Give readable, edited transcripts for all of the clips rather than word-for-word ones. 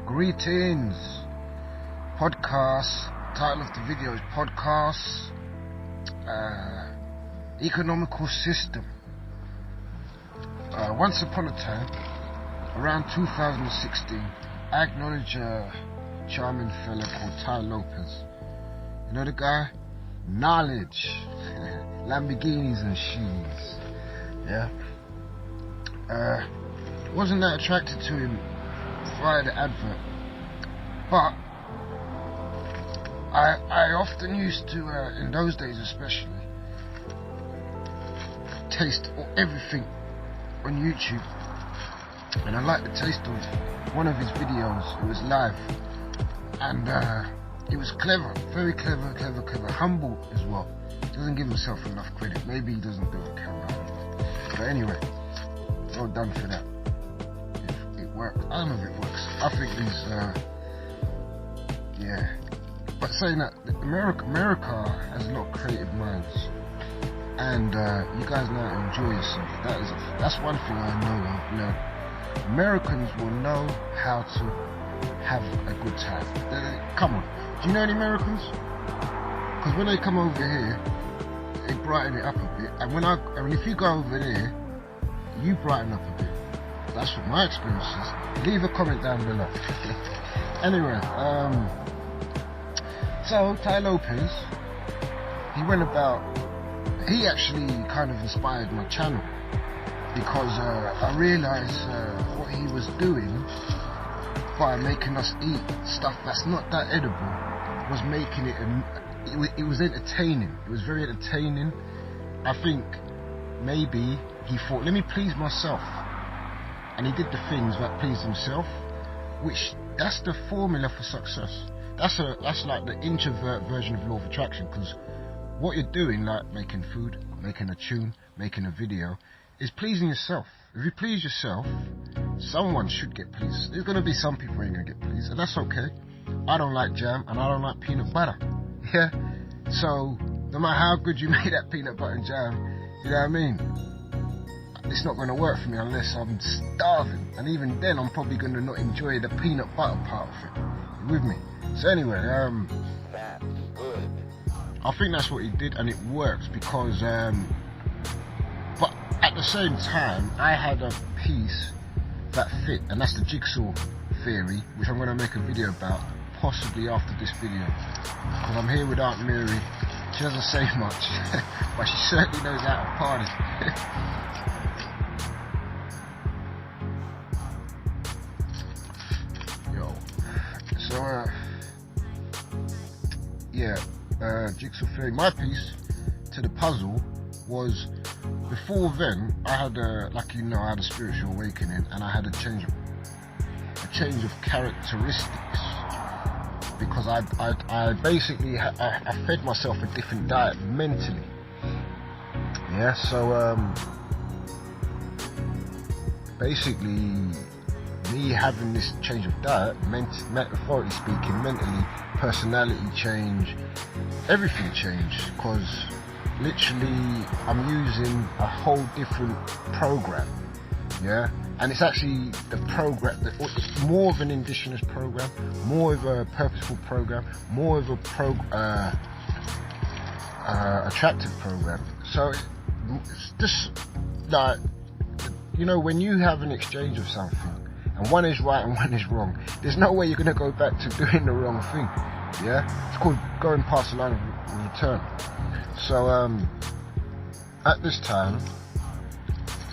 Greetings. Podcast. Title of the video is Podcast. Economical System. Once upon a time, around 2016, I acknowledged a charming fella called Tain. You know the guy? Knowledge. Lamborghinis and shoes. Yeah. Wasn't that attracted to him via the advert, but I often used to, in those days especially, taste everything on YouTube, and I liked the taste of one of his videos. It was live, and it was clever, very clever, humble as well. Doesn't give himself enough credit. Maybe he doesn't do it camera, but anyway, well done for that. It worked. I don't know if it works. I think these, yeah. But saying that, America has a lot of creative minds, and you guys know how to enjoy yourself. That's one thing I know I've learned. Americans will know how to have a good time. Come on, do you know any Americans? Because when they come over here, they brighten it up a bit, and if you go over there, you brighten up a bit. That's what my experience is. Leave a comment down below. Anyway, so Tain, he actually kind of inspired my channel, because I realized what he was doing by making us eat stuff that's not that edible was making it was entertaining. It was very entertaining. I think maybe he thought, let me please myself, and he did the things that pleased himself, which that's the formula for success. That's like the introvert version of law of attraction, because what you're doing, like making food, making a tune, making a video, is pleasing yourself. If you please yourself, someone should get pleased. There's going to be some people who ain't going to get pleased, and that's okay. I don't like jam, and I don't like peanut butter. Yeah? So, no matter how good you make that peanut butter and jam, you know what I mean? It's not going to work for me unless I'm starving. And even then, I'm probably going to not enjoy the peanut butter part of it. You with me? So anyway, That's good. I think that's what he did, and it works because, but at the same time, I had a piece that fit, and that's the jigsaw theory, which I'm going to make a video about, possibly after this video. Because I'm here with Aunt Mary. She doesn't say much, but she certainly knows how to party. Jigsaw theory. My piece to the puzzle was, before then, I had I had a spiritual awakening, and I had a change of characteristics, because I basically I fed myself a different diet mentally. Yeah, so basically, me having this change of diet, metaphorically speaking, mentally, personality change, everything changed, because literally I'm using a whole different program. Yeah, and it's actually the program it's more of an indigenous program, more of a purposeful program, more of a attractive program. So it's just like, when you have an exchange of something, and one is right and one is wrong, there's no way you're going to go back to doing the wrong thing. Yeah, it's called going past the line of return. So at this time,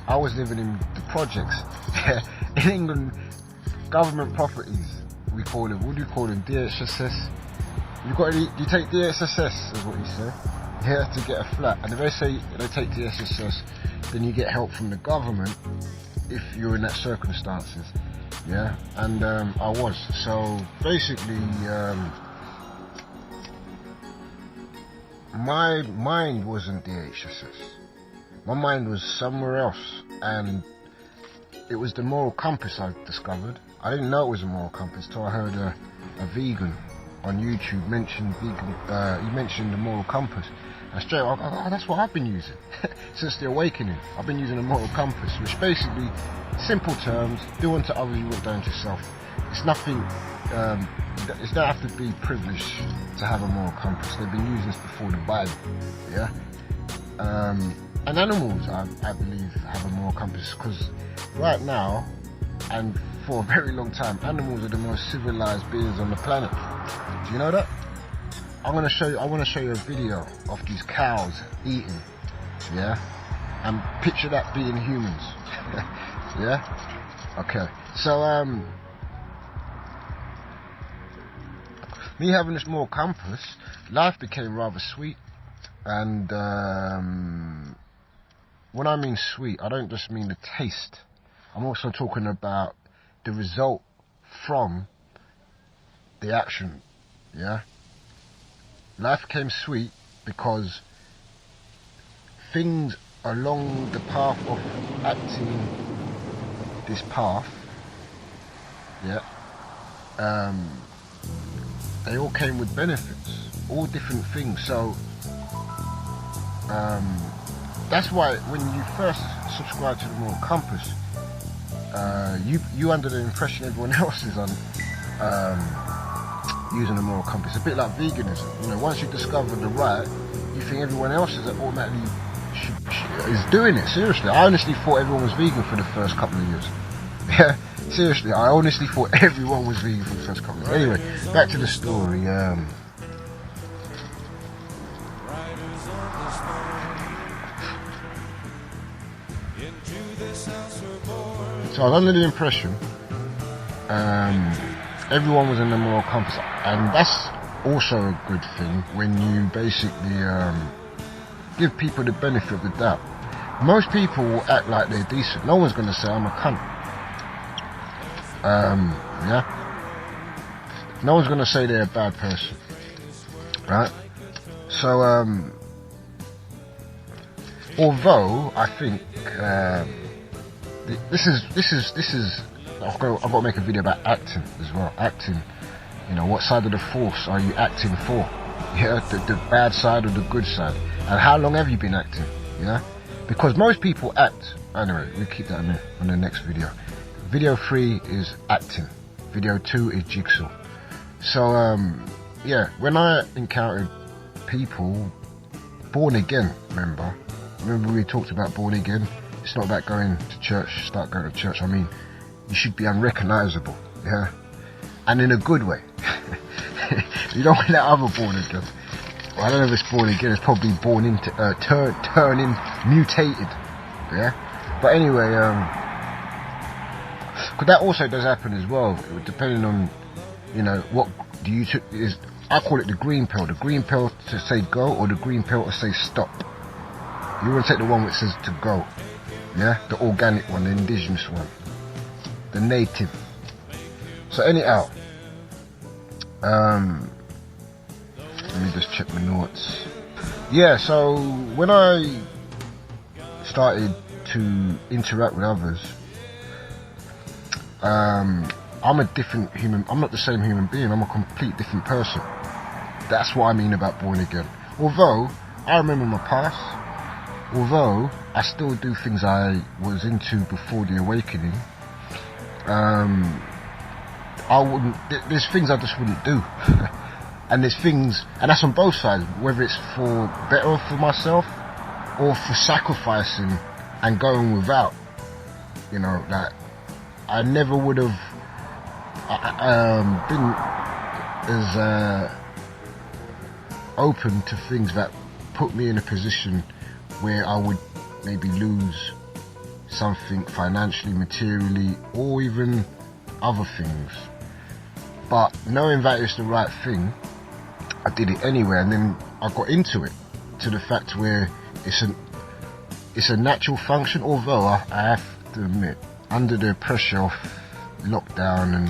I was living in the projects. In England, government properties, we call them. What do you call them? DHSS. You take DHSS, is what you say. Yeah, to get a flat. And if they say they take DHSS, then you get help from the government if you're in that circumstances. Yeah, and I was. So basically, my mind wasn't DHSS. My mind was somewhere else, and it was the moral compass I discovered. I didn't know it was a moral compass till I heard a vegan on YouTube mention vegan. He mentioned the moral compass, and straight away, that's what I've been using since the awakening. I've been using a moral compass, which basically, simple terms, do unto others you want done to yourself. it's nothing. It don't have to be privileged to have a moral compass. They've been using this before the Bible, yeah. And animals, I believe, have a moral compass, because right now, and for a very long time, animals are the most civilized beings on the planet. Do you know that? I want to show you a video of these cows eating, yeah, and picture that being humans. Yeah. Okay. So me having this moral compass, life became rather sweet. And when I mean sweet, I don't just mean the taste. I'm also talking about the result from the action, yeah? Life became sweet because things along the path of acting this path, yeah, they all came with benefits, all different things. So that's why when you first subscribe to the moral compass, you under the impression everyone else is on using the moral compass. A bit like veganism, you know, once you discover the right, you think everyone else is automatically is doing it. Seriously, I honestly thought everyone was vegan for the first couple of years. Yeah, seriously, I honestly thought everyone was vegan for the first couple of years. Anyway, back to the story. So I was under the impression everyone was in the moral compass, and that's also a good thing when you basically give people the benefit of the doubt. Most people will act like they're decent. No one's going to say I'm a cunt. Yeah. No one's going to say they're a bad person, right? So although I think this is I've got to make a video about acting as well. Acting, you know, what side of the force are you acting for? Yeah, the bad side or the good side? And how long have you been acting? Yeah, because most people act. Anyway, we'll keep that on the next video. Video 3 is acting. Video 2 is jigsaw. So yeah, when I encountered people born again, remember we talked about born again. It's not about going to church, start going to church. I mean, you should be unrecognizable, yeah, and in a good way. You don't want that other born again. Well, I don't know if it's born again. It's probably born into turning mutated, yeah. But anyway, because that also does happen as well, depending on, you know, what do you is. I call it the green pill. The green pill to say go, or the green pill to say stop. You want to take the one which says to go, yeah, the organic one, the indigenous one, the native. So anyhow, let me just check my notes. Yeah, so when I started to interact with others, I'm a different human. I'm not the same human being. I'm a complete different person. That's what I mean about born again. Although I remember my past, although I still do things I was into before the awakening, I wouldn't. There's things I just wouldn't do, and there's things, and that's on both sides. Whether it's for better for myself, or for sacrificing and going without. You know, that I never would have been as open to things that put me in a position where I would maybe lose something financially, materially, or even other things. But knowing that it's the right thing, I did it anyway, and then I got into it to the fact where it's a natural function. Although I have to admit, under the pressure of lockdown and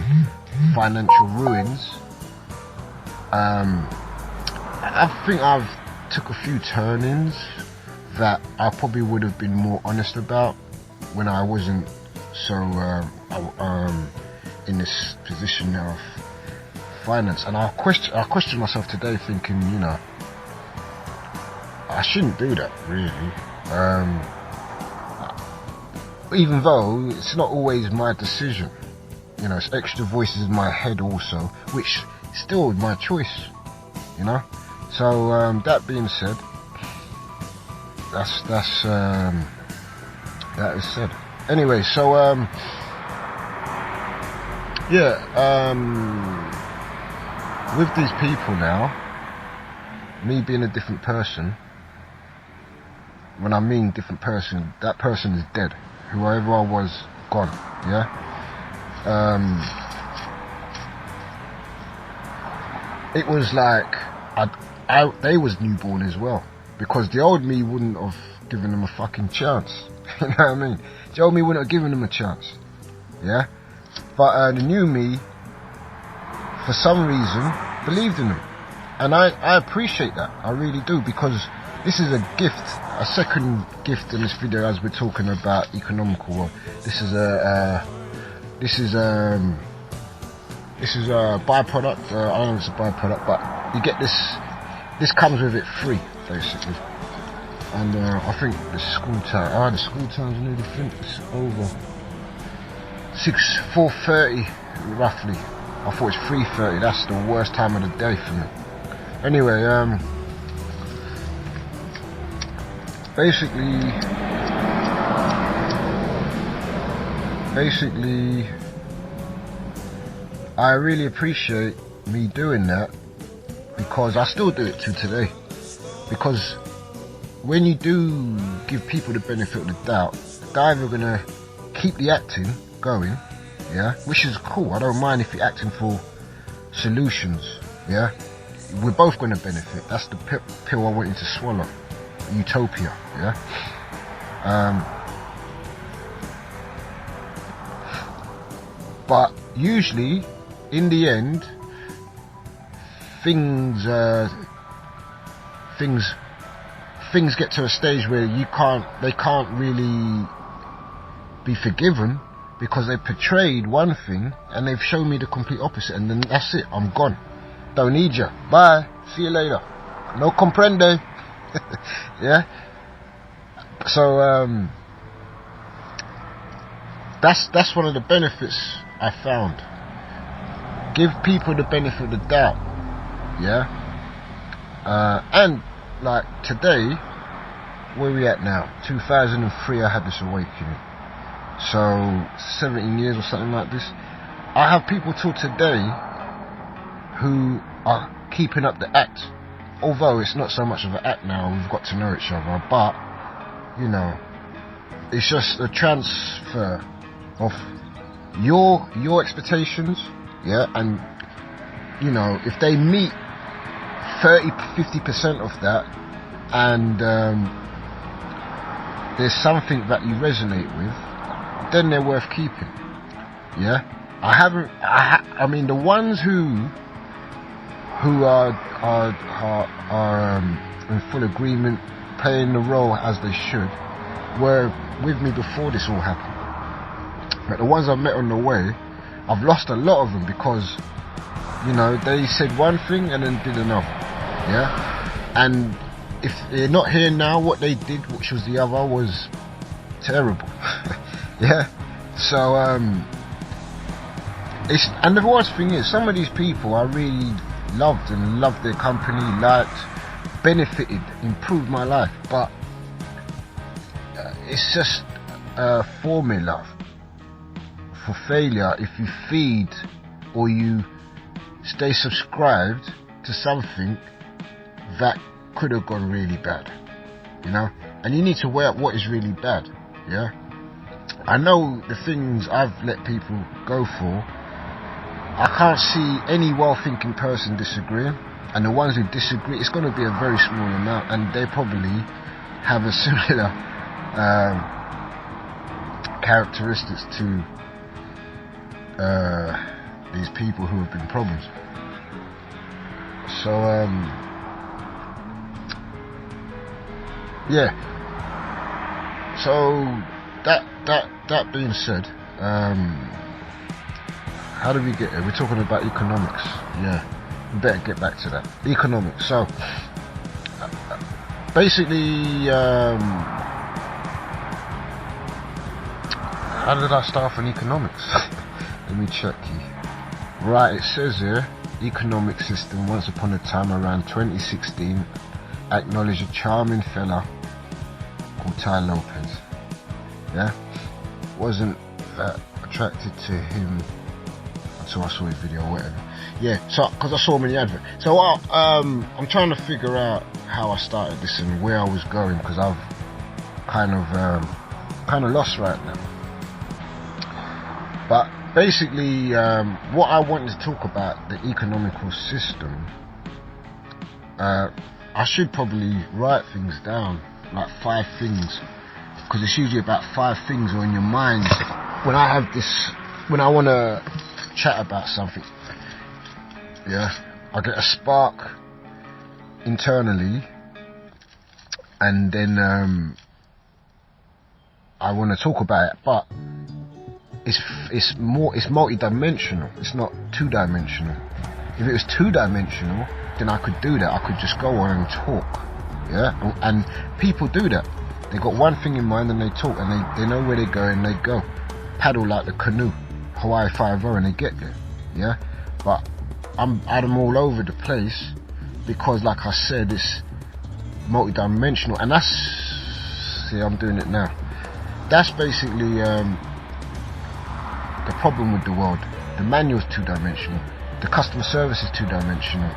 financial ruins, I think I've took a few turn-ins that I probably would have been more honest about when I wasn't so in this position now of finance. And I question myself today, thinking, you know, I shouldn't do that really. Even though it's not always my decision, you know, it's extra voices in my head also, which is still my choice, you know. So that being said, that is said. Anyway, so with these people now, me being a different person, when I mean different person, that person is dead. Whoever I was, gone. Yeah. It was like they was newborn as well, because the old me wouldn't have given them a fucking chance. You know what I mean? The old me wouldn't have given them a chance. Yeah. But the new me, for some reason, believed in them, and I appreciate that. I really do, because this is a gift, a second gift in this video, as we're talking about economical world. This is a byproduct. I don't know if it's a byproduct, but you get this. This comes with it free, basically. And I think the school time. The school time's nearly finished. Over 4:30 roughly. I thought it's 3:30. That's the worst time of the day for me. Anyway, basically, I really appreciate me doing that, because I still do it to today. Because when you do give people the benefit of the doubt, they're either gonna keep the acting going, yeah, which is cool. I don't mind if you're acting for solutions, yeah. We're both gonna benefit. That's the pill I want you to swallow. Utopia, yeah. But usually, in the end, things get to a stage where they can't really be forgiven, because they portrayed one thing and they've shown me the complete opposite, and then that's it. I'm gone. Don't need you. Bye. See you later. No comprende. Yeah. So that's one of the benefits I found. Give people the benefit of the doubt. Yeah. And like today, where are we at now? 2003 I had this awakening. So 17 years or something like this. I have people till today who are keeping up the act. Although it's not so much of an act now, we've got to know each other, but you know, it's just a transfer of your expectations, yeah, and you know, if they meet 30-50% of that, and there's something that you resonate with, then they're worth keeping. Yeah, I mean, the ones who are in full agreement, playing the role as they should, were with me before this all happened. But the ones I've met on the way, I've lost a lot of them, because you know, they said one thing and then did another. Yeah, and if they're not here now, what they did, which was the other, was terrible. Yeah. So and the worst thing is, some of these people I really loved their company, liked, benefited, improved my life, but it's just a formula for failure if you feed or you stay subscribed to something that could have gone really bad, you know. And you need to weigh up what is really bad. Yeah, I know the things I've let people go for, I can't see any well-thinking person disagreeing, and the ones who disagree, it's going to be a very small amount, and they probably have a similar characteristics to these people who have been problems. So yeah. So that being said, how do we get here? We're talking about economics. Yeah, we better get back to that. Economics. So basically, how did I start on economics? Let me check here. Right, it says here, economic system, once upon a time around 2016, acknowledged a charming fella called Ty Lopez. Yeah? Wasn't attracted to him until I saw his video or whatever. Yeah, so, because I saw him in the advert. So I'm trying to figure out how I started this and where I was going, because I've kind of lost right now. But basically, what I wanted to talk about, the economical system, I should probably write things down, like 5 things, because it's usually about 5 things on your mind when I have this, when I want to chat about something. Yeah, I get a spark internally, and then I want to talk about it, but it's multi-dimensional. It's not 2-dimensional. If it was 2-dimensional, then I could do that. I could just go on and talk. Yeah, and people do that. They got one thing in mind and they talk, and they know where they're going. They go paddle like the canoe, Hawaii 5-0, and they get there. Yeah, but I'm all over the place because, like I said, it's multi-dimensional, and that's, see, I'm doing it now. That's basically the problem with the world. The manual's 2-dimensional, the customer service is 2-dimensional,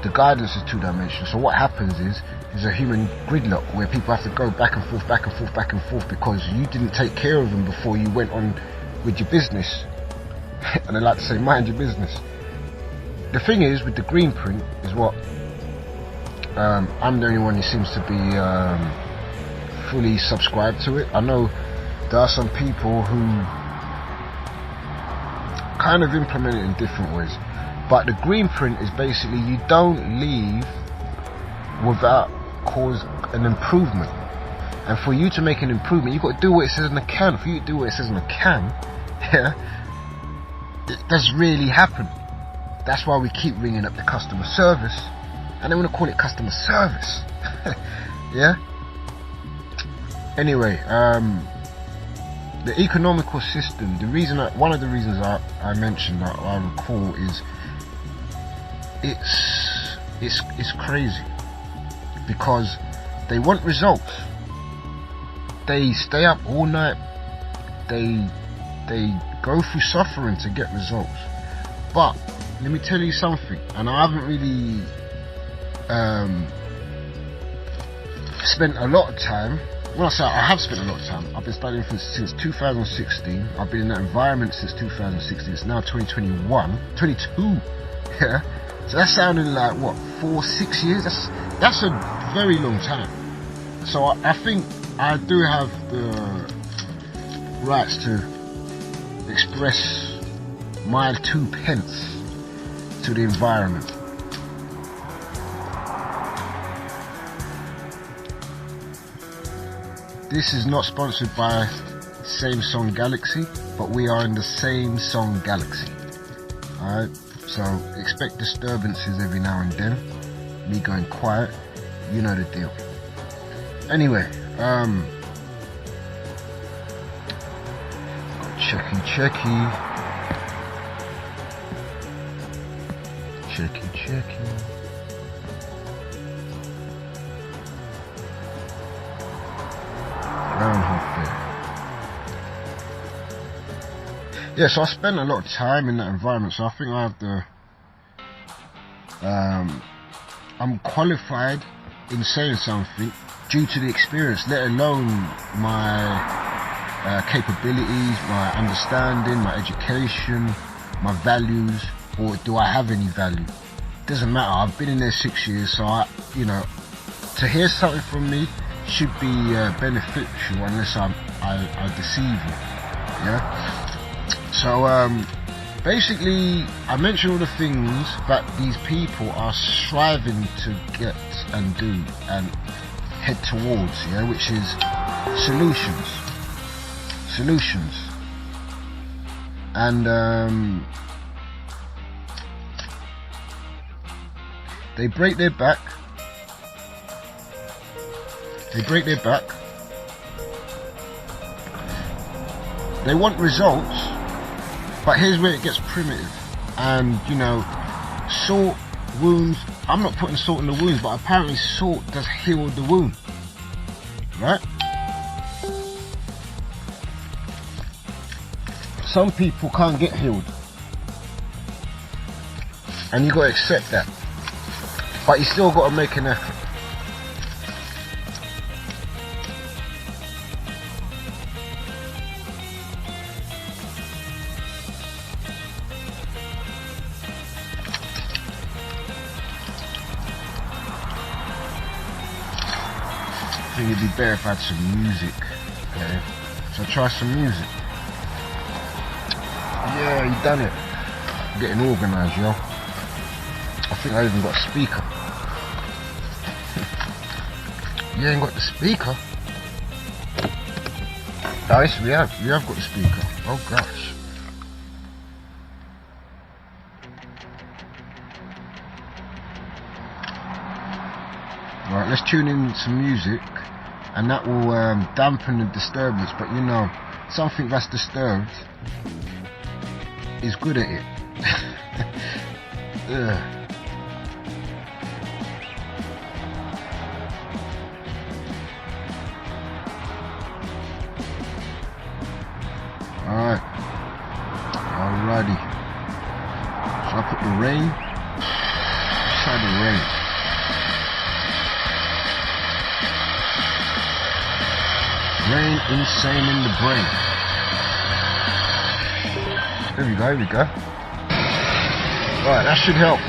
the guidance is 2-dimensional. So what happens is there's a human gridlock where people have to go back and forth, back and forth, back and forth, because you didn't take care of them before you went on with your business. And they like to say, mind your business. The thing is, with the green print, is what I'm the only one who seems to be fully subscribed to it. I know there are some people who kind of implement it in different ways, but the green print is basically, you don't leave without cause an improvement. And for you to make an improvement, you've got to do what it says in the can. For you to do what it says in the can, yeah, it does really happen. That's why we keep ringing up the customer service, and they want to call it customer service. Yeah. Anyway, the economical system. The reason, one of the reasons I mentioned that I recall is it's crazy, because they want results. They stay up all night. They go through suffering to get results. But let me tell you something, and I haven't really spent a lot of time. When I say I have spent a lot of time, I've been studying since 2016. I've been in that environment since 2016. It's now 2021, 22. Yeah. So that's sounding like what, 4-6 years? That's a very long time. So I think I do have the rights to express my 2 pence to the environment. This is not sponsored by Samsung Galaxy, but we are in the same song galaxy. Alright, so expect disturbances every now and then. Me going quiet, you know the deal. Anyway, checky. Groundhog Day. Yeah, so I spent a lot of time in that environment, so I think I have the I'm qualified in saying something due to the experience, let alone my capabilities, my understanding, my education, my values, or do I have any value? Doesn't matter. I've been in there 6 years, so to hear something from me should be beneficial, unless I deceive you. Yeah. So basically, I mentioned all the things that these people are striving to get and do and head towards, yeah, which is solutions, and they break their back. They want results, But here's where it gets primitive. And you know, salt wounds, I'm not putting salt in the wounds, but apparently salt does heal the wound, right? Some people can't get healed, and you got to accept that, but you still got to make an effort. I think it'd be better if I had some music. Okay, so try some music. Yeah, you done it. I'm getting organised, yo. I think I even got a speaker. You ain't got the speaker? Oh, yes, we have. You have got the speaker. Oh gosh. Right, let's tune in some music, and that will dampen the disturbance. But you know, something that's disturbed is good at it. Alright. Alrighty. Shall I put the rain? Let's try the rain. Rain insane in the brain. There we go, here we go. Right, that should help.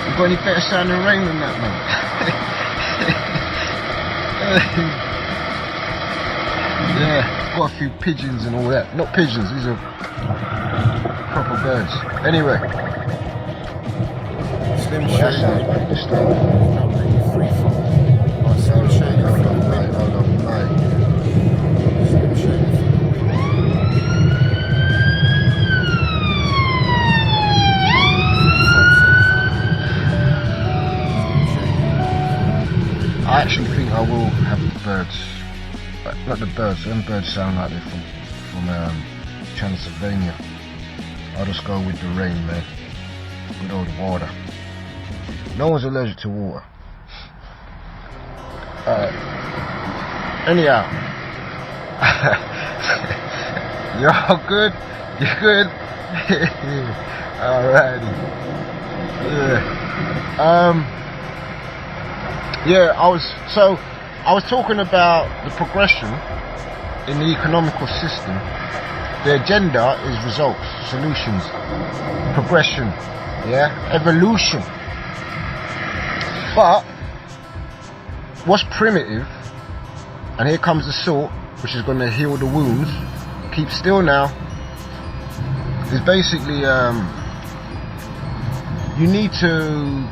You got any better sound than rain than that, man? Yeah, got a few pigeons and all that. Not pigeons, these are proper birds. Anyway. Slim Shady. That sounds pretty disturbing. Not really free fall. Oh, Slim Shady for the win. Hold on, right. Slim Shady for the win. I actually think I will have the birds. Not the birds, them birds sound like they're from Transylvania. I'll just go with the rain, man. Good old water. No one's allergic to water. Anyhow. You're all good? You good? Alrighty. Yeah. I was talking about the progression in the economical system. The agenda is results, solutions, progression, yeah, evolution. But what's primitive, and here comes the salt, which is going to heal the wounds. Keep still now. Is basically you need to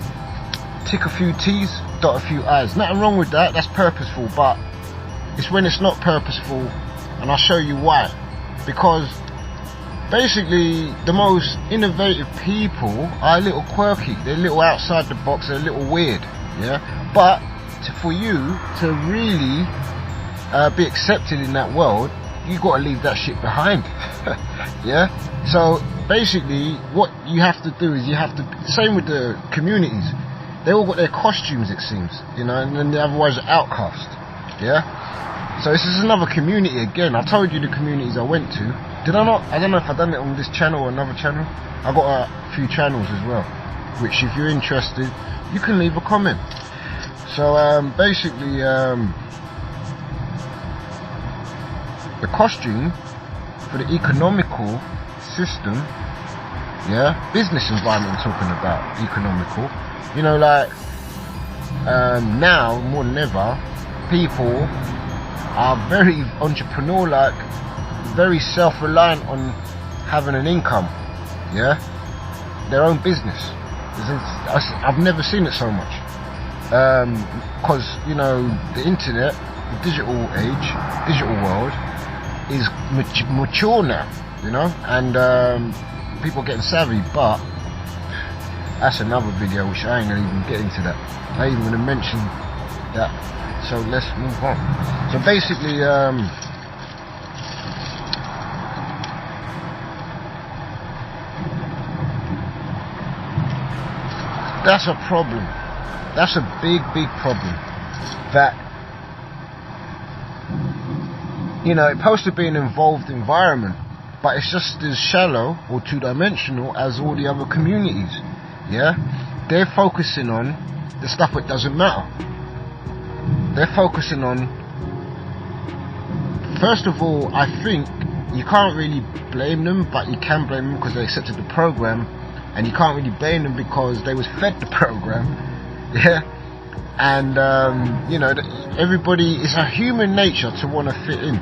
tick a few T's, dot a few I's. Nothing wrong with that. That's purposeful, but it's when it's not purposeful, and I'll show you why. Because basically the most innovative people are a little quirky. They're a little outside the box. They're a little weird. Yeah, but for you to really be accepted in that world, you got to leave that shit behind. Yeah. So basically, what you have to do is you have to. Same with the communities. They all got their costumes, it seems, you know, and then the otherwise are outcast. Yeah. So this is another community again. I told you the communities I went to. Did I not? I don't know if I've done it on this channel or another channel. I got a few channels as well, which if you're interested, you can leave a comment. So basically, the costume for the economical system, yeah, business environment I'm talking about, economical. You know, like now more than ever, people are very entrepreneur-like, very self-reliant on having an income, yeah, their own business. I've never seen it so much, because you know the internet, the digital age, digital world is mature now, you know, and people are getting savvy. But that's another video, which I ain't gonna even get into that. I ain't even gonna mention that So let's move on. So basically, that's a problem. That's a big problem. That, you know, it's supposed to be an involved environment, but it's just as shallow or two-dimensional as all the other communities. Yeah, they're focusing on the stuff that doesn't matter. They're focusing on, first of all, I think you can't really blame them, but you can blame them because they accepted the program, and you can't really blame them because they was fed the program. Yeah, and you know, everybody, it's a human nature to want to fit in.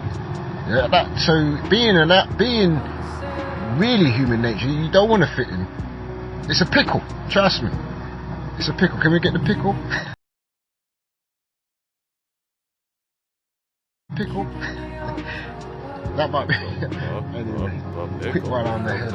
Yeah, so being really human nature, you don't want to fit in. It's a pickle, trust me. It's a pickle. Can we get the pickle? Pickle. That might be. Anyway, quick one on the head.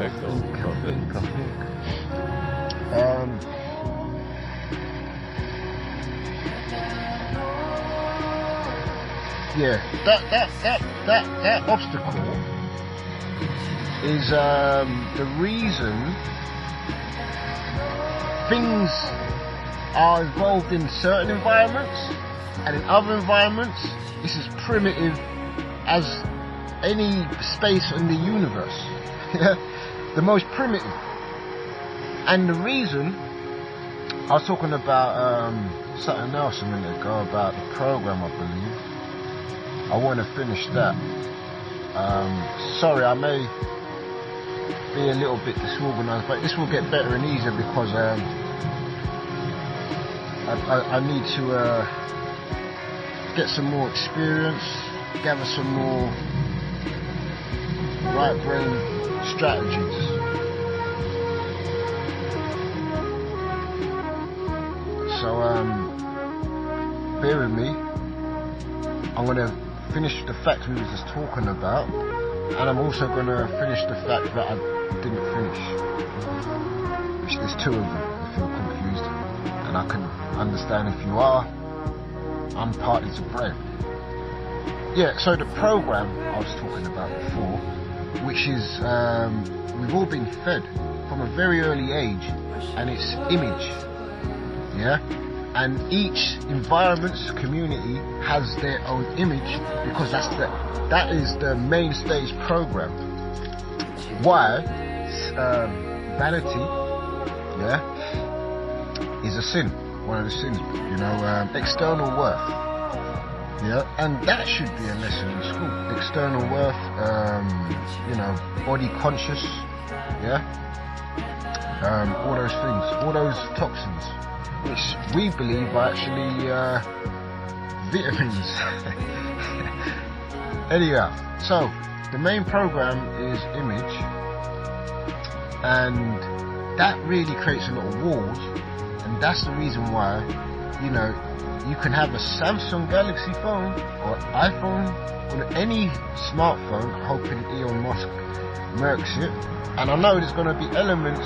Yeah, that obstacle is the reason things are involved in certain environments, and in other environments it's as primitive as any space in the universe. The most primitive. And the reason, I was talking about something else a minute ago about the program, I believe. I want to finish that. Sorry, I may be a little bit disorganized, but this will get better and easier because I need to get some more experience, gather some more right brain strategies. So bear with me. I'm gonna finish the fact we were just talking about, and I'm also gonna finish the fact that I didn't finish, which there's two of them if you're confused, and I can understand if you are. I'm partly to blame. Yeah, so the program I was talking about before, which is we've all been fed from a very early age, and it's image. Yeah, and each environment's community has their own image because that is the main stage program. Why? Vanity, yeah, is a sin. One of the sins, you know, external worth. Yeah, and that should be a lesson in school. External worth, you know, body conscious, yeah, all those things, all those toxins, which we believe are actually vitamins. Anyhow, so the main program is image, and that really creates a lot of walls, and that's the reason why, you know, you can have a Samsung Galaxy phone or iPhone or any smartphone, hoping Elon Musk murks it, and I know there's going to be elements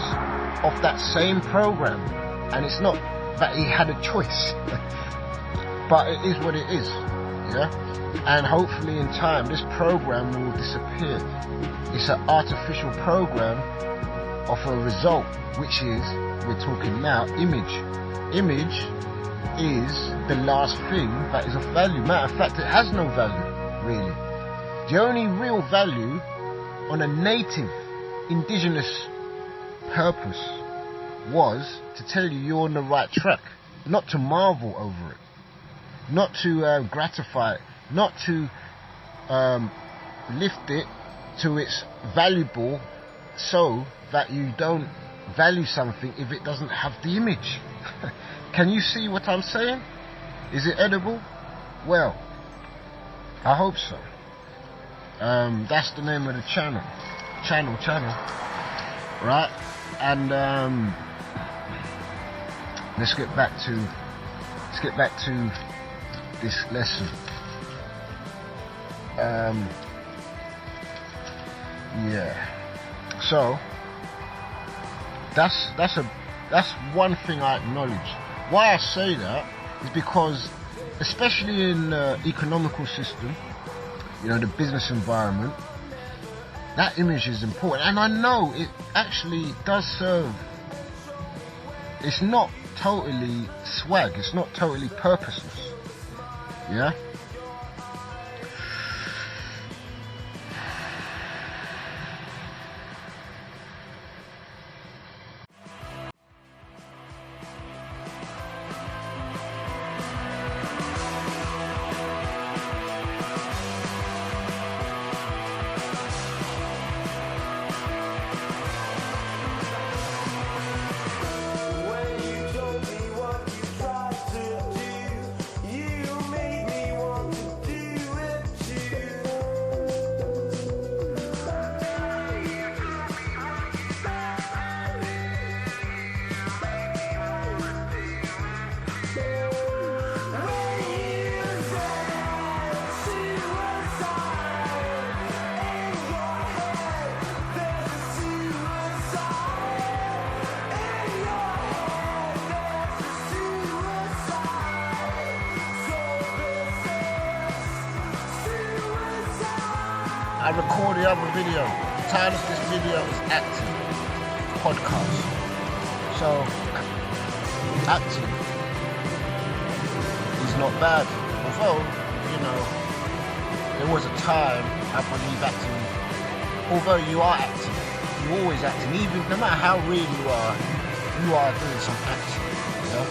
of that same program, and it's not that he had a choice, but it is what it is, yeah, and hopefully in time this program will disappear. It's an artificial program of a result, which is, we're talking now, image. Image is the last thing that is of value. Matter of fact, it has no value, really. The only real value on a native, indigenous purpose was to tell you you're on the right track, not to marvel over it, not to gratify it, not to lift it to its valuable, so that you don't value something if it doesn't have the image. Can you see what I'm saying? Is it edible? Well, I hope so. That's the name of the channel. Channel. Right? And let's get back to this lesson. Yeah. So that's one thing I acknowledge. Why I say that is because especially in economical system, you know, the business environment, that image is important. And I know it actually does serve. It's not totally swag, it's not totally purposeless. Yeah? I recorded the other video. The title of this video is Acting Podcast. So, acting is not bad. Although, you know, there was a time I believe acting, although you are acting, you're always acting, even no matter how real you are doing some acting. Yeah?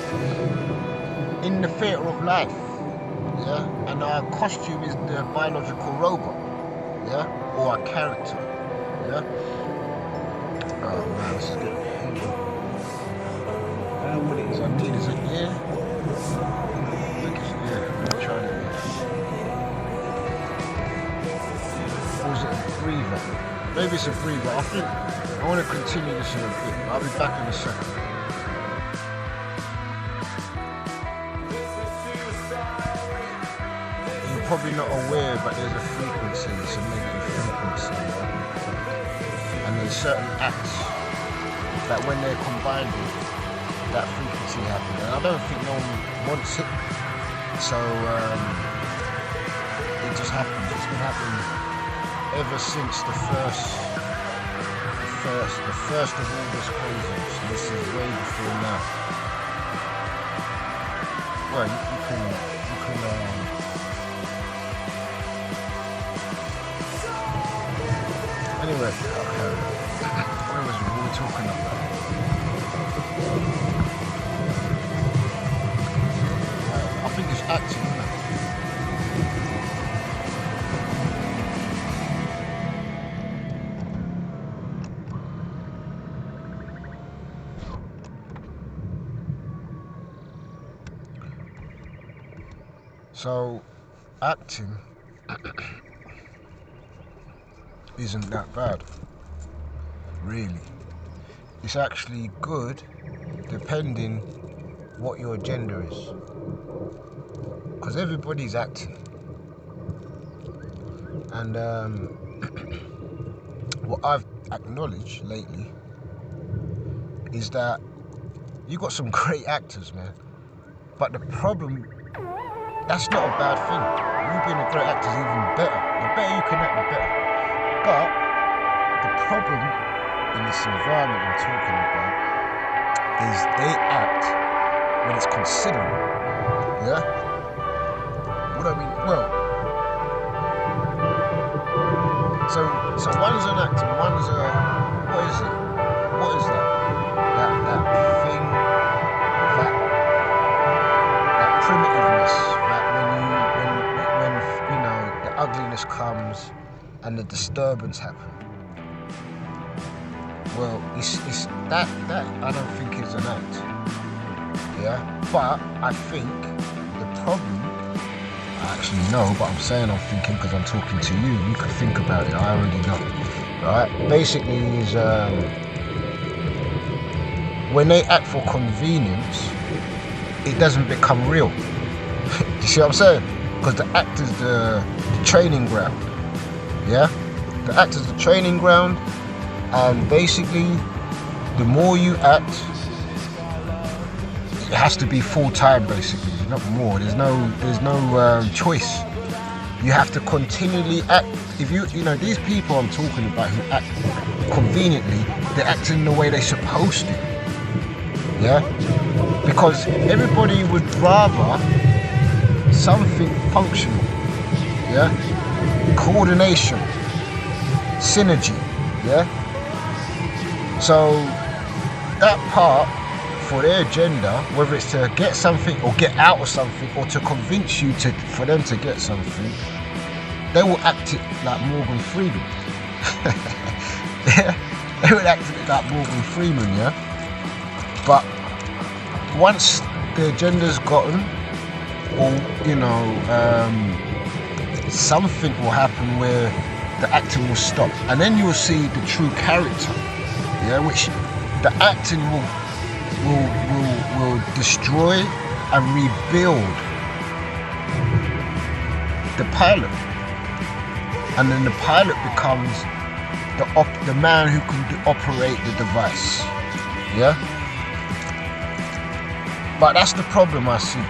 In the theatre of life. Yeah? And our costume is the biological robot. Yeah, or a character. Yeah. Oh man, this is good. What it is I need is an ear. I think it's ear. I'm trying it. Or is it a breather? Maybe it's a breather. I think I want to continue this in a bit. I'll be back in a second. Probably not aware, but there's a frequency, it's a negative frequency, yeah? And there's certain acts that when they're combined with that frequency happen, and I don't think no one wants it, so it just happens. It's been happening ever since the first of all this crazy. So this is way before now. Well, you can anyway, okay. What was we talking about? I think it's acting, isn't it? So, acting isn't that bad, really. It's actually good depending what your agenda is, because everybody's acting. And what I've acknowledged lately is that you got some great actors, man, but the problem, that's not a bad thing. You being a great actor is even better. The better you can act, the better. But the problem in this environment I'm talking about is they act when it's considerable. Yeah? What I mean, well, so one's an actor, one's a, what is it? What is that? That thing, that primitiveness, that when you know the ugliness comes and the disturbance happen. Well, it's that I don't think is an act. Yeah, but I think the problem, I actually know, but I'm saying I'm thinking because I'm talking to you. You can think about it. I already know. Right? Basically, is when they act for convenience, it doesn't become real. You see what I'm saying? Because the act is the training ground. Yeah, the act is the training ground, and basically, the more you act, it has to be full time. Basically, not more. There's no choice. You have to continually act. If you these people I'm talking about who act conveniently, they're acting in the way they're supposed to. Yeah, because everybody would rather something functional. Yeah, coordination, synergy. Yeah. So that part for their agenda, whether it's to get something or get out of something or to convince you for them to get something, they will act it like Morgan Freeman. Yeah, they will act it like Morgan Freeman, yeah. But once the agenda's gotten, or something will happen where the acting will stop, and then you will see the true character, yeah, which the acting will destroy and rebuild the pilot, and then the pilot becomes the man who can operate the device. Yeah, but that's the problem I see.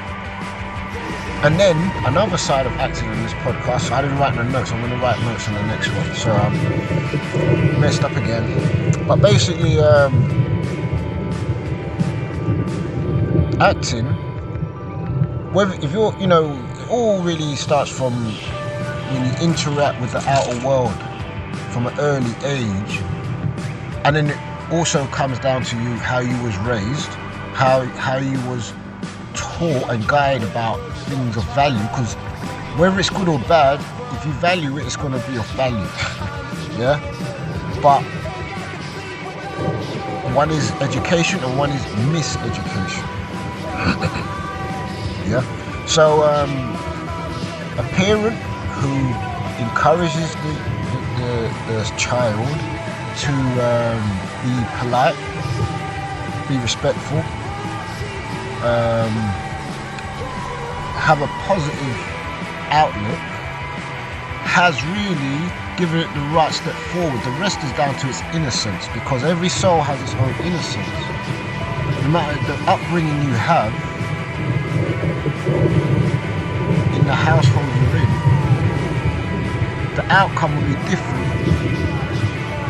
And then another side of acting in this podcast, so I didn't write no notes, I'm going to write notes on the next one, so I'm messed up again. But basically, acting, if you're, it all really starts from when you interact with the outer world from an early age, and then it also comes down to you, how you was raised, how you was taught and guided about things of value, because whether it's good or bad, if you value it, it's going to be of value. Yeah, but one is education and one is miseducation. Yeah, so a parent who encourages the child to be polite, be respectful, have a positive outlook, has really given it the right step forward. The rest is down to its innocence, because every soul has its own innocence. No matter the upbringing you have in the household you're in, the outcome will be different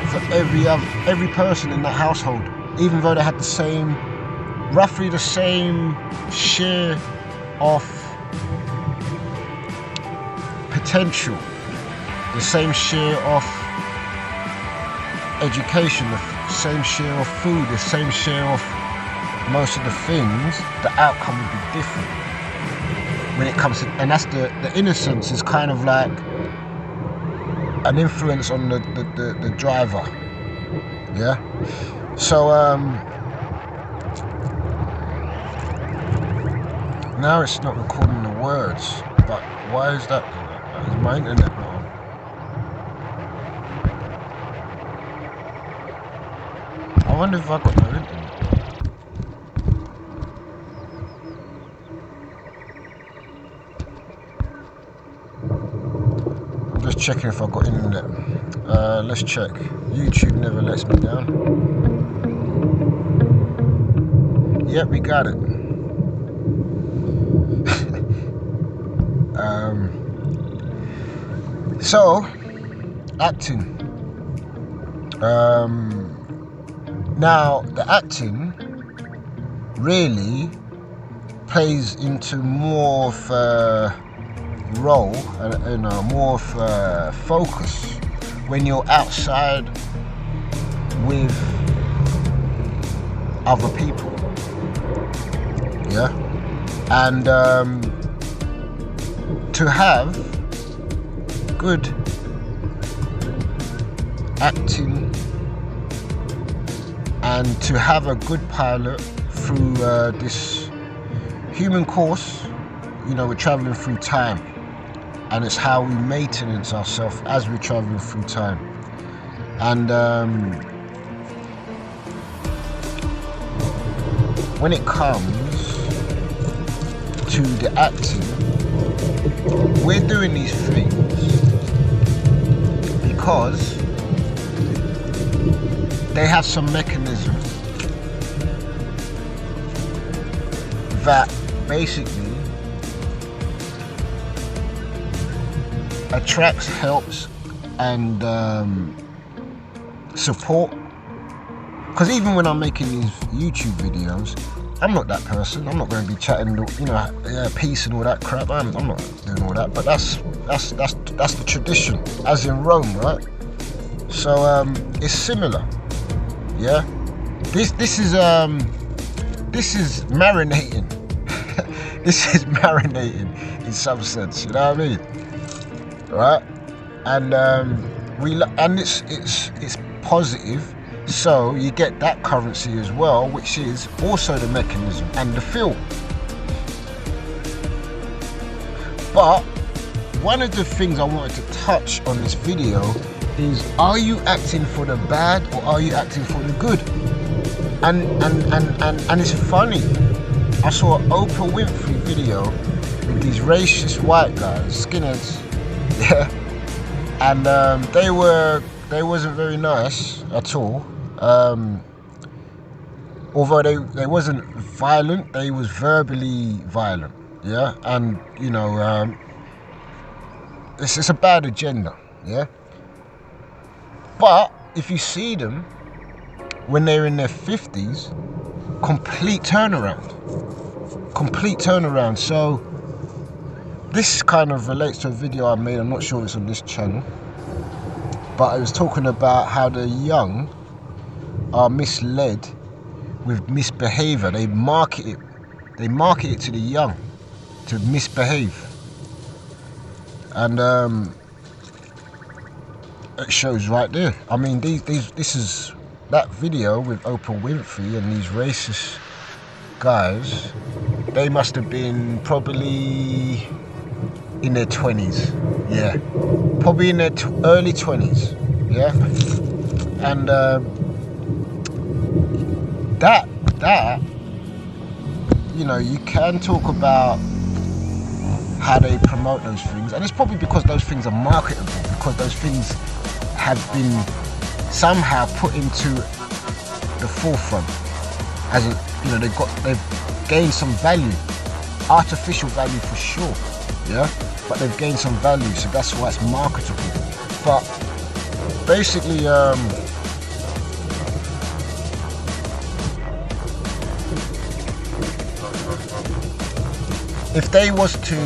for every person in that household, even though they had roughly the same share of potential, the same share of education, the same share of food, the same share of most of the things. The outcome will be different when it comes to, and that's the innocence is kind of like an influence on the driver. Yeah, so now it's not recording the words, but why is that? Is my internet not on? I wonder if I got no internet. I'm just checking if I got internet. Let's check. YouTube never lets me down. Yep, we got it. So, acting. Now, the acting really plays into more of a role, more of a focus when you're outside with other people. Yeah, and to have good acting and to have a good pilot through this human course, we're traveling through time, and it's how we maintenance ourselves as we're traveling through time. And when it comes to the acting, we're doing these things because they have some mechanism that basically attracts, helps, and support. Because even when I'm making these YouTube videos, I'm not that person. I'm not going to be chatting, peace and all that crap. I'm not doing all that. But that's the tradition, as in Rome, right? So it's similar, yeah. This is marinating. This is marinating in some sense. You know what I mean, right? And it's positive. So you get that currency as well, which is also the mechanism and the feel. But one of the things I wanted to touch on this video is, are you acting for the bad or are you acting for the good? And it's funny. I saw an Oprah Winfrey video with these racist white guys, skinheads, yeah, and they wasn't very nice at all. Although they wasn't violent, they was verbally violent, yeah, and it's a bad agenda, yeah. But if you see them when they're in their 50s, complete turnaround. So this kind of relates to a video I made. I'm not sure if it's on this channel, but I was talking about how the young are misled with misbehavior. They market it to the young to misbehave, and it shows right there. I mean, this is that video with Oprah Winfrey and these racist guys. They must have been probably in their 20s, yeah, probably in their early 20s, yeah, and that you can talk about how they promote those things, and it's probably because those things are marketable, because those things have been somehow put into the forefront, as they've gained some value, artificial value for sure, yeah, but they've gained some value, so that's why it's marketable. But basically, if they was to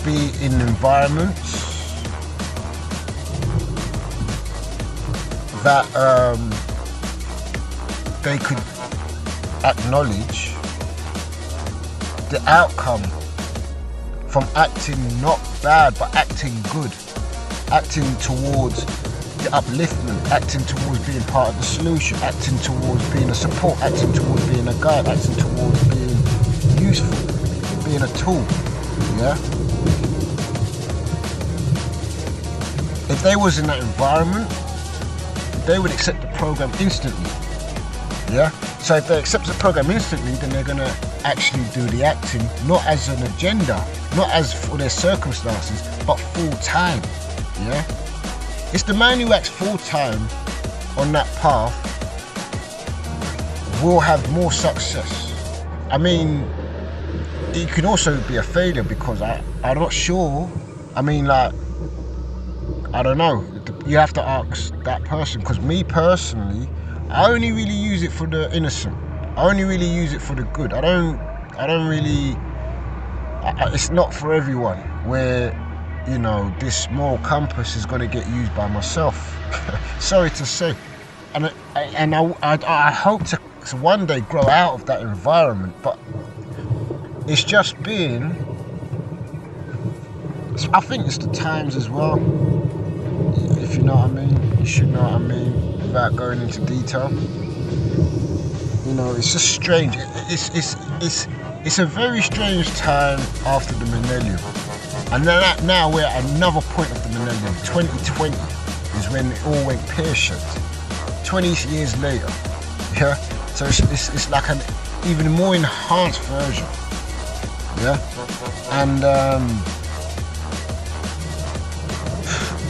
be in environments that they could acknowledge the outcome from acting not bad but acting good, acting towards the upliftment, acting towards being part of the solution, acting towards being a support, acting towards being a guide, acting towards being useful, being a tool, yeah. If they was in that environment, they would accept the program instantly, yeah. So if they accept the program instantly, then they're gonna actually do the acting, not as an agenda, not as for their circumstances, but full time, yeah. It's the man who acts full time on that path will have more success. I mean, it can also be a failure because I'm not sure. I mean, like, I don't know. You have to ask that person. Because me personally, I only really use it for the innocent. I only really use it for the good. I don't really. It's not for everyone. Where, this moral compass is going to get used by myself. Sorry to say, and I hope to one day grow out of that environment. But it's just been. I think it's the times as well. If you know what I mean, you should know what I mean without going into detail. It's just strange. It's a very strange time after the millennium, and then now we're at another point of the millennium. 2020 is when it all went pear-shaped. 20 years later, yeah. So it's like an even more enhanced version, yeah. And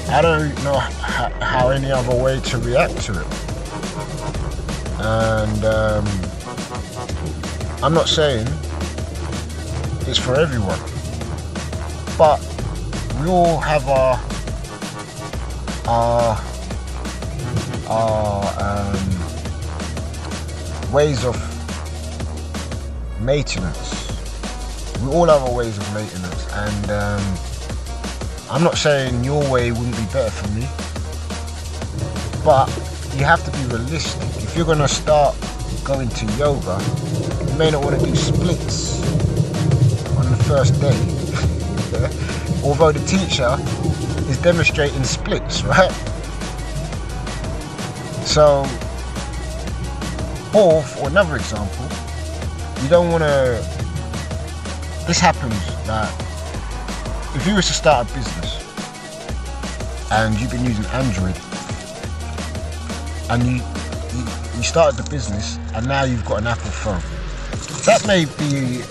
I don't know how any other way to react to it. And I'm not saying it's for everyone. but we all have our ways of maintenance. We all have our ways of maintenance, and I'm not saying your way wouldn't be better for me, but you have to be realistic. If you're gonna start going to yoga, you may not want to do splits on the first day. Although the teacher is demonstrating splits, right? So, or for another example, you don't want to. This happens that if you were to start a business and you've been using Android, and you started the business and now you've got an Apple phone, that may be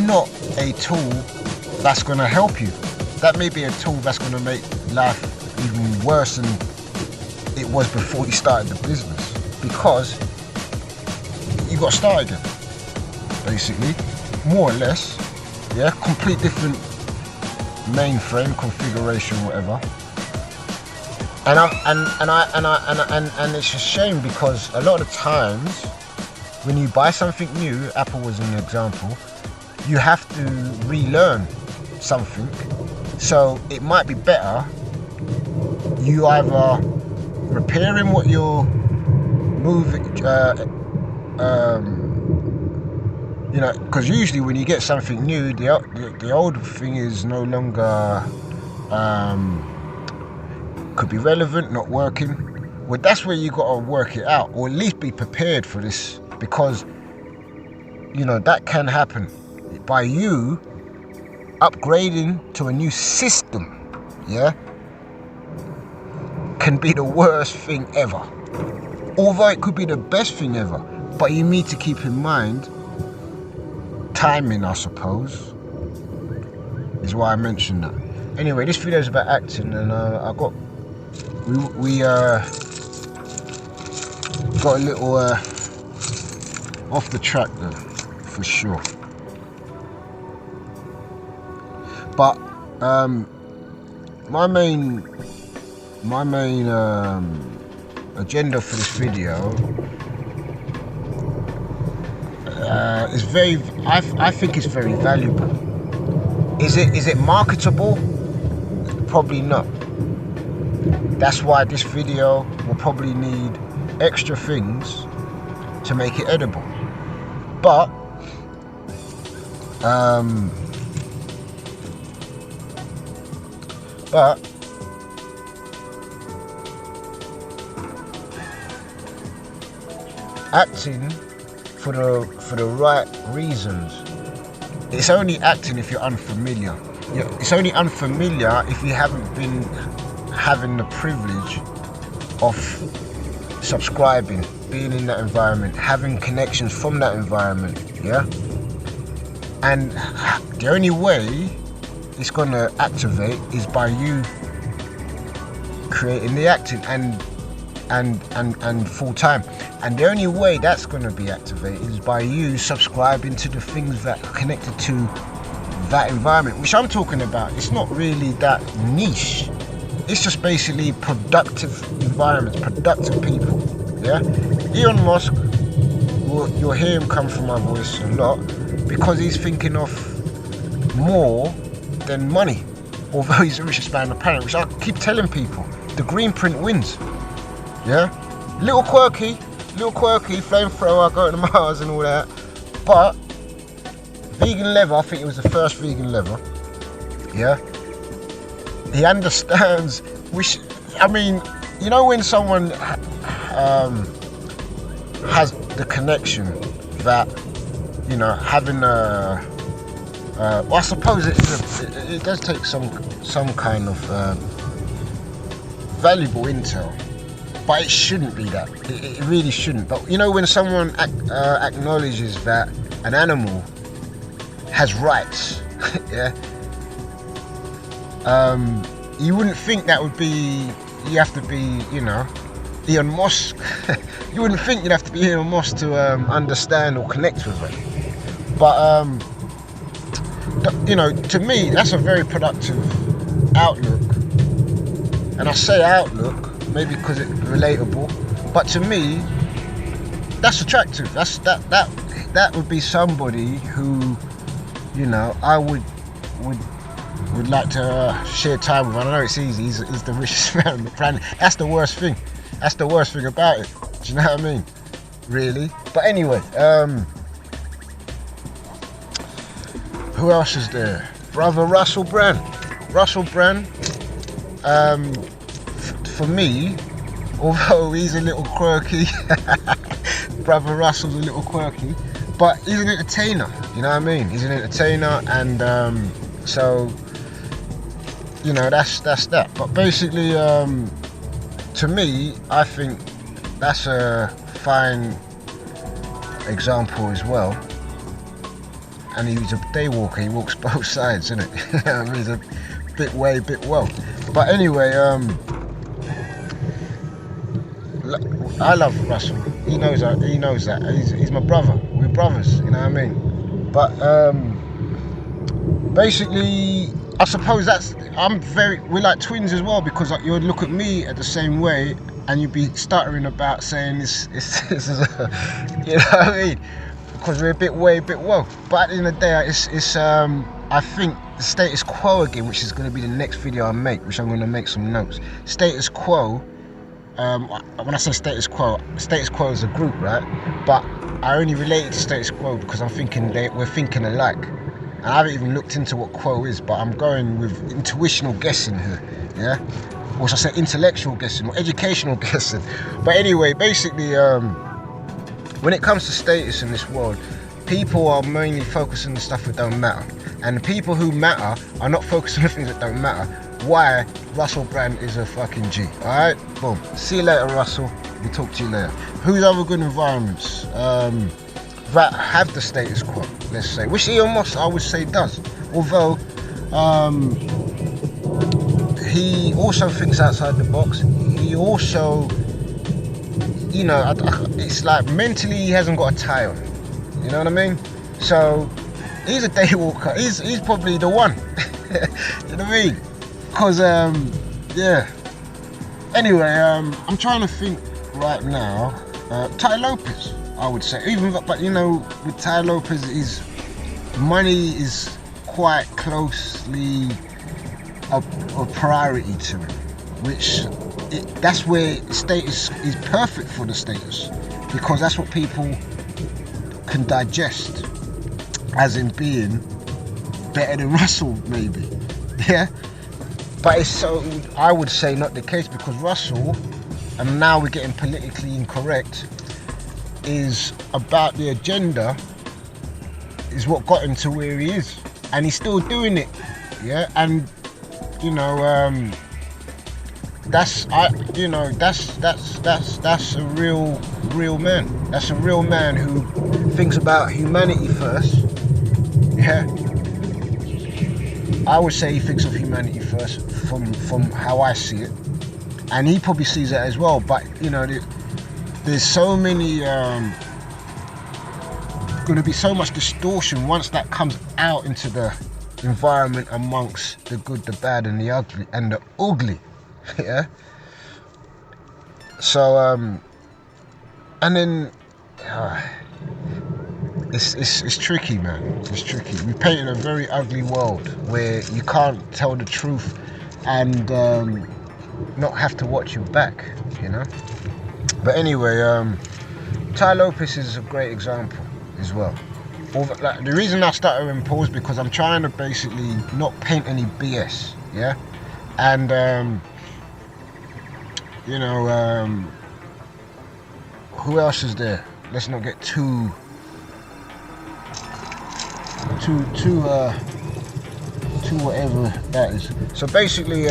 not a tool that's going to help you. That may be a tool that's going to make life even worse than it was before you started the business, because you got started again, basically, more or less. Yeah, complete different mainframe configuration, whatever. And it's a shame, because a lot of times when you buy something new, Apple was an example, you have to relearn something. So it might be better you either repairing what you're moving, you know, because usually when you get something new, the old thing is no longer could be relevant, not working. Well, that's where you got to work it out, or at least be prepared for this, because you know that can happen by you upgrading to a new system. Yeah, can be the worst thing ever, although it could be the best thing ever. But you need to keep in mind timing, I suppose, is why I mentioned that. Anyway, this video is about acting, and we got a little off the track there, for sure. But my main agenda for this video is very. I think it's very valuable. Is it marketable? Probably not. That's why this video will probably need extra things to make it edible. But acting for the right reasons. It's only acting if you're unfamiliar. It's only unfamiliar if you haven't been having the privilege of subscribing, being in that environment, having connections from that environment. Yeah. And the only way it's gonna activate is by you creating the acting and full time. And the only way that's going to be activated is by you subscribing to the things that are connected to that environment, which I'm talking about. It's not really that niche. It's just basically productive environments, productive people. Yeah. Elon Musk, you'll hear him come from my voice a lot, because he's thinking of more than money. Although he's the richest man on the planet, which I keep telling people, the green print wins. Yeah, little quirky, flamethrower, go to Mars and all that. But vegan leather, I think it was the first vegan leather. Yeah, he understands. I mean, you know, when someone has the connection that, you know, having well, I suppose it does take some kind of valuable intel. But it shouldn't be that. It really shouldn't. But you know, when someone acknowledges that an animal has rights, yeah, you wouldn't think that would be. You have to be, you know, Elon Musk. You wouldn't think you'd have to be Elon Musk to understand or connect with it. But you know, to me, that's a very productive outlook. And I say outlook, maybe because it's relatable, but to me, that's attractive. That would be somebody who, you know, I would like to share time with. I know it's easy. He's the richest man on the planet. That's the worst thing. That's the worst thing about it. Do you know what I mean? Really. But anyway, who else is there? Brother Russell Brand. Russell Brand. For me, although he's a little quirky, Brother Russell's a little quirky, but he's an entertainer. You know what I mean? He's an entertainer, and so, you know, that's that. But basically, to me, I think that's a fine example as well. And he's a day walker. He walks both sides, isn't it? I mean, he's a bit way, bit well. But anyway, I love Russell. He knows that. He knows that. He's my brother. We're brothers. You know what I mean? But basically, I suppose we're like twins as well, because like, you would look at me at the same way, and you'd be stuttering about saying this is a, you know what I mean? Because we're a bit way, a bit well. But at the end of the day, it's I think the status quo again, which is going to be the next video I make, which I'm going to make some notes. Status quo. When I say status quo is a group, right? But I only relate it to status quo because I'm thinking we're thinking alike. And I haven't even looked into what quo is, but I'm going with intuitional guessing here, yeah? Or should I say intellectual guessing or educational guessing? But anyway, basically, when it comes to status in this world, people are mainly focusing on the stuff that don't matter. And the people who matter are not focused on the things that don't matter. Why? Russell Brand is a fucking G. Alright? Boom. See you later, Russell. We'll talk to you later. Who's other good environments that have the status quo, let's say? Which Elon Musk, I would say, does. Although, he also thinks outside the box. He also, you know, it's like mentally he hasn't got a tie on. You know what I mean? So, he's a day walker. He's probably the one. You know what I mean? Because, yeah. Anyway, I'm trying to think right now. Tai Lopez, I would say. But you know, with Tai Lopez, his money is quite closely a priority to him. That's where status is perfect for the status. Because that's what people can digest. As in being better than Russell, maybe. Yeah? But it's so, I would say, not the case, because Russell, and now we're getting politically incorrect, is about the agenda, is what got him to where he is. And he's still doing it. Yeah? And, you know, that's a real man. That's a real man who thinks about humanity first. Yeah, I would say he thinks of humanity first from how I see it, and he probably sees it as well. But you know, there's so many, going to be so much distortion once that comes out into the environment amongst the good, the bad, and the ugly. Yeah. So and then. It's tricky, man. It's tricky. We paint in a very ugly world where you can't tell the truth and not have to watch your back, you know. But anyway, Tai Lopez is a great example as well. Like, the reason I started in pause because I'm trying to basically not paint any BS, yeah. And you know, who else is there? Let's not get too whatever that is. So basically,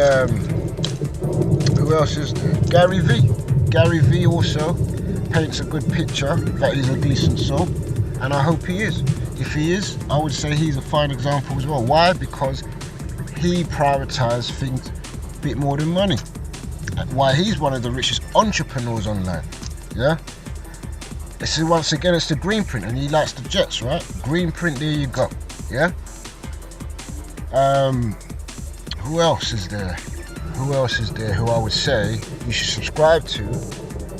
who else is there? Gary V. Gary V also paints a good picture that he's a decent soul, and I hope he is. If he is, I would say he's a fine example as well. Why? Because he prioritizes things a bit more than money. Why? He's one of the richest entrepreneurs online. Yeah. This is, once again, it's the green print, and he likes the jets, right? Green print, there you go. Yeah. Who else is there? Who I would say you should subscribe to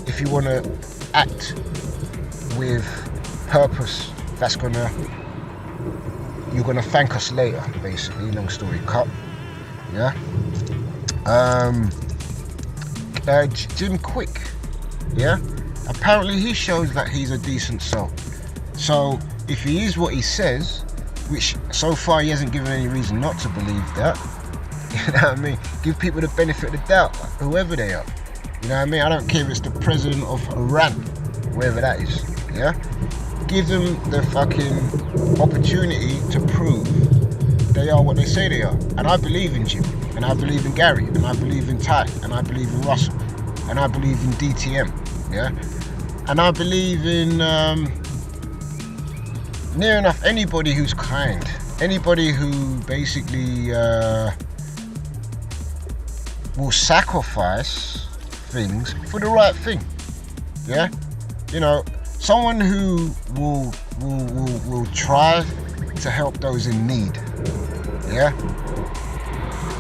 if you want to act with purpose you're gonna thank us later, basically, long story cut. Yeah. Jim Quick, yeah, apparently he shows that he's a decent soul. So if he is what he says, which so far he hasn't given any reason not to believe that, you know what I mean, give people the benefit of the doubt, whoever they are, you know what I mean. I don't care if it's the president of Iran, wherever that is, yeah, give them the fucking opportunity to prove they are what they say they are. And I believe in Jim, and I believe in Gary, and I believe in Ty, and I believe in Russell, and I believe in DTM, yeah, and I believe in near enough anybody who's kind, anybody who basically will sacrifice things for the right thing, yeah, you know, someone who will try to help those in need, yeah.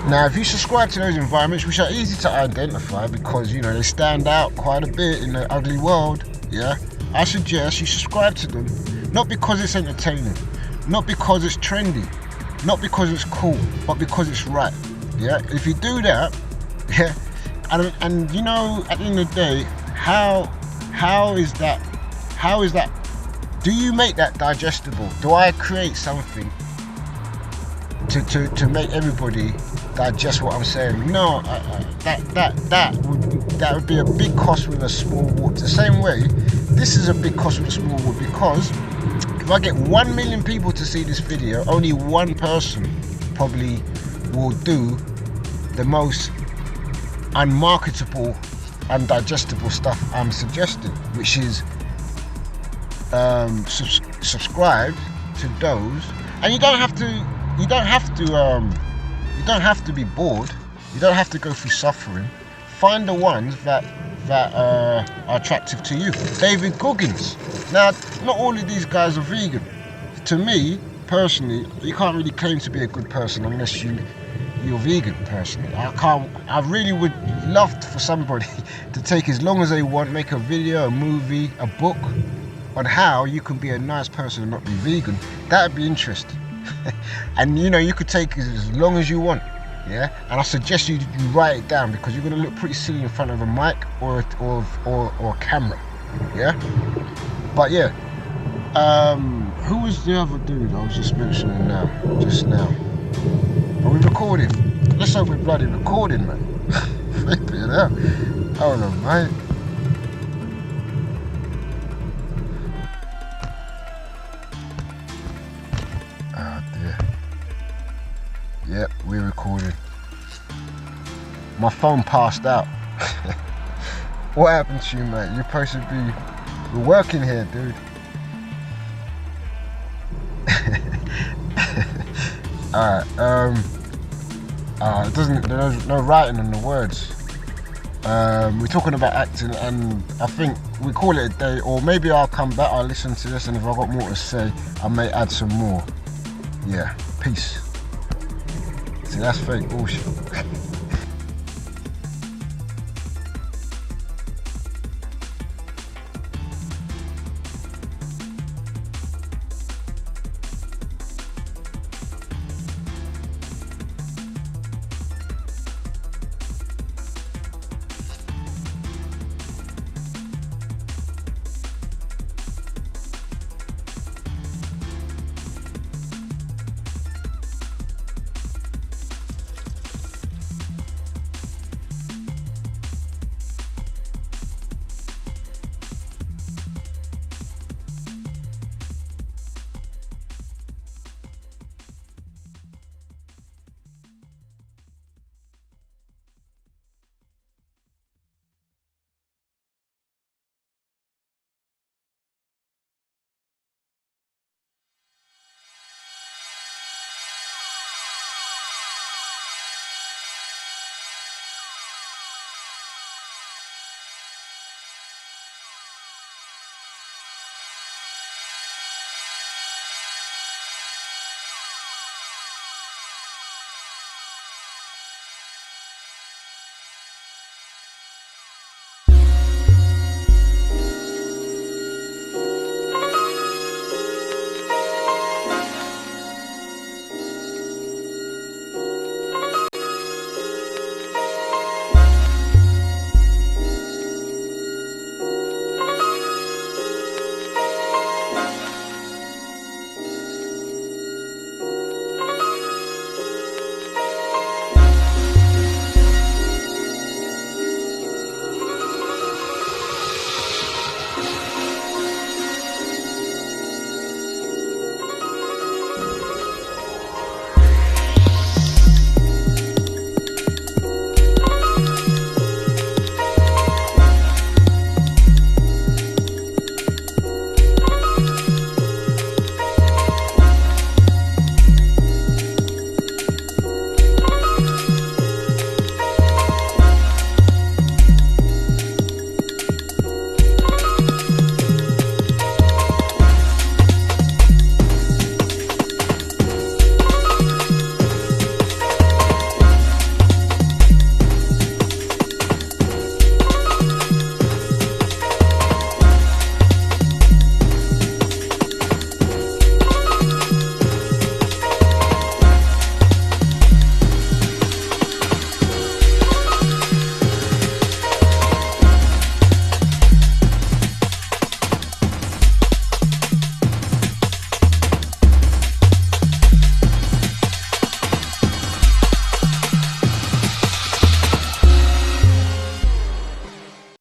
Now, if you subscribe to those environments, which are easy to identify because, you know, they stand out quite a bit in the ugly world, yeah, I suggest you subscribe to them, not because it's entertaining, not because it's trendy, not because it's cool, but because it's right, yeah. If you do that, yeah, and you know, at the end of the day, how is that, do you make that digestible? Do I create something to make everybody digest what I'm saying? No, that would be a big cost with a small wood. The same way, this is a big cost with a small wood, because if I get 1 million people to see this video, only one person probably will do the most unmarketable, undigestible stuff I'm suggesting, which is subscribe to those, and you don't have to be bored. You don't have to go through suffering. Find the ones that are attractive to you. David Goggins. Now, not all of these guys are vegan. To me, personally, you can't really claim to be a good person unless you're vegan. Personally, I really would love for somebody to take as long as they want, make a video, a movie, a book on how you can be a nice person and not be vegan. That would be interesting. And you know, you could take as long as you want, yeah. And I suggest you write it down, because you're gonna look pretty silly in front of a mic or a camera, yeah. But yeah, who was the other dude I was just mentioning just now? Are we recording? Let's hope we're bloody recording, man. Flipping it out. Hold on, mate. Yep, we're recording. My phone passed out. What happened to you, mate? You're supposed to be... We're working here, dude. Alright, there's no writing on the words. We're talking about acting, and I think we call it a day, or maybe I'll come back, I'll listen to this, and if I've got more to say, I may add some more. Yeah, peace. See, that's fake bullshit.